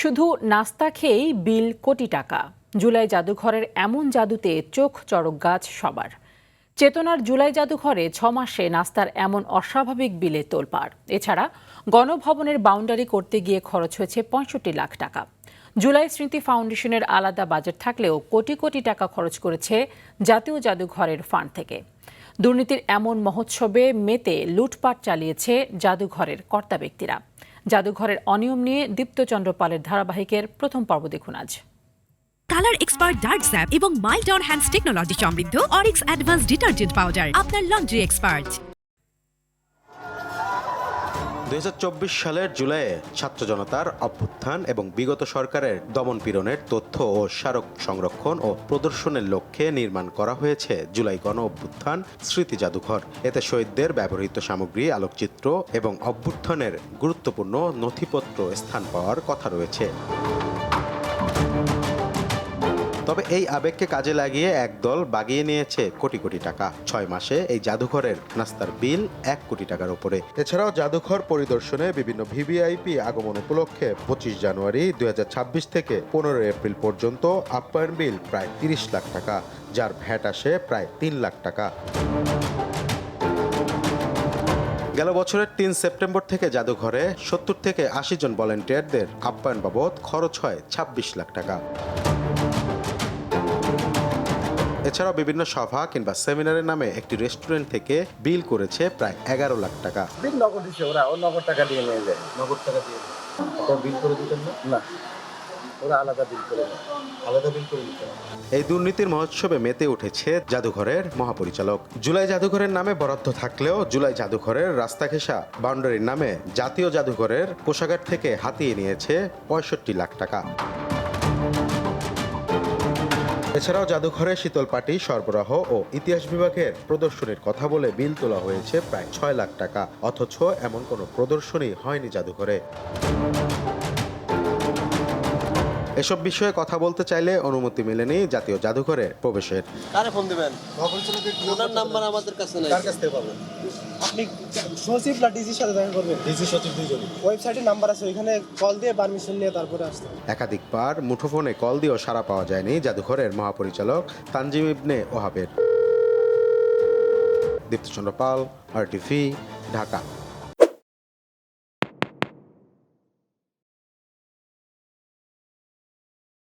শুধু নাস্তা খেয়েই বিল কোটি টাকা। জুলাই জাদুঘরের এমন জাদুতে চোখ চড়ক গাছ সবার। চেতনার জুলাই জাদুঘরে 6 মাসে নাস্তার এমন অস্বাভাবিক বিলে তোলপাড়। এছাড়া গণভবনের বাউন্ডারি করতে গিয়ে খরচ হয়েছে 65 লাখ টাকা। জুলাই স্মৃতি ফাউন্ডেশনের আলাদা বাজেট থাকলেও কোটি কোটি টাকা খরচ করেছে জাতীয় জাদুঘরের ফান্ড থেকে। দুর্নীতির এমন মহোৎসবে মেতে লুটপাট চালিয়েছে জাদুঘরের কর্তা ব্যক্তিরা। জাদুঘরের অনিয়ম নিয়ে দীপ্তচন্দ্র পালের ধারাবাহিকের প্রথম পর্ব দেখুন আজ। কালার এক্সপার্ট ডার্ক স্যাপ এবং মাইল্ড অন হ্যান্ডস টেকনোলজি সমৃদ্ধ অরিক্স অ্যাডভান্স ডিটারজেন্ট পাউডার আপনার লন্ড্রি এক্সপার্ট। 2024 সালের জুলাইয়ে ছাত্র জনতার অভ্যুত্থান এবং বিগত সরকারের দমনপীড়নের তথ্য ও স্মারক সংরক্ষণ ও প্রদর্শনের লক্ষ্যে নির্মাণ করা হয়েছে জুলাই গণ অভ্যুত্থান স্মৃতি জাদুঘর। এতে শহীদদের ব্যবহৃত সামগ্রী, আলোকচিত্র এবং অভ্যুত্থানের গুরুত্বপূর্ণ নথিপত্র স্থান পাওয়ার কথা রয়েছে। তবে এই আবেগকে কাজে লাগিয়ে একদল বাগিয়ে নিয়েছে কোটি কোটি টাকা। 6 মাসে এই জাদুঘরের নাস্তার বিল 1 কোটি টাকার উপরে। এছাড়াও জাদুঘর পরিদর্শনে বিভিন্ন ভিভিআইপি আগমন উপলক্ষে 25 জানুয়ারি 2026 থেকে 15 এপ্রিল পর্যন্ত আপ্যায়ন বিল প্রায় 30 লাখ টাকা, যার ভ্যাট আসে প্রায় 3 লাখ টাকা। গেল বছরের 3 সেপ্টেম্বর থেকে জাদুঘরে 70 থেকে 80 জন ভলান্টিয়ারদের আপ্যায়ন বাবদ খরচ হয় 26 লাখ টাকা। এছাড়াও বিভিন্ন সভা কিংবা সেমিনারের নামে একটি রেস্টুরেন্ট থেকে বিল করেছে প্রায় 11 লাখ টাকা। বিল নগদ দিচ্ছে, ওরা নগদ টাকা দিয়ে নিয়ে যায়। নগদ টাকা দিয়ে বিল করে দিতেন না, ওরা আলাদা বিল করে দিতেন। এই দুর্নীতির মহোৎসবে মেতে উঠেছে জাদুঘরের মহাপরিচালক। জুলাই জাদুঘরের নামে বরাদ্দ থাকলেও জুলাই জাদুঘরের রাস্তা ঘেঁষা বাউন্ডারির নামে জাতীয় জাদুঘরের কোষাগার থেকে হাতিয়ে নিয়েছে 65 লাখ টাকা। এছাড়াও জাদুঘরে শীতল পাটি সরবরাহ ও ইতিহাস বিভাগের প্রদর্শনীর কথা বলে বিল তোলা হয়েছে প্রায় 6 লাখ টাকা, অথচ এমন কোনো প্রদর্শনী হয়নি জাদুঘরে। এসব বিষয়ে কথা বলতে চাইলে অনুমতি মেলেনি জাতীয় জাদুঘরে প্রবেশের। কারে ফোন দিবেন? ওনার নাম্বার আমাদের কাছে নাই। কার কাছ থেকে পাবেন? আপনি সচিব না ডিসির সাথে দেখা করবেন? ডিসি সচিব দুইজনই। ওয়েবসাইটে নাম্বার আছে, ওইখানে কল দিয়ে পারমিশন নিয়ে তারপরে আসতে। একাধিকবার মুঠোফোনে কল দিয়েও সাড়া পাওয়া যায়নি জাদুঘরের মহাপরিচালক তানজিম ইবনে ওহাবের। দীপ্তচন্দ্র পাল, RTV, ঢাকা।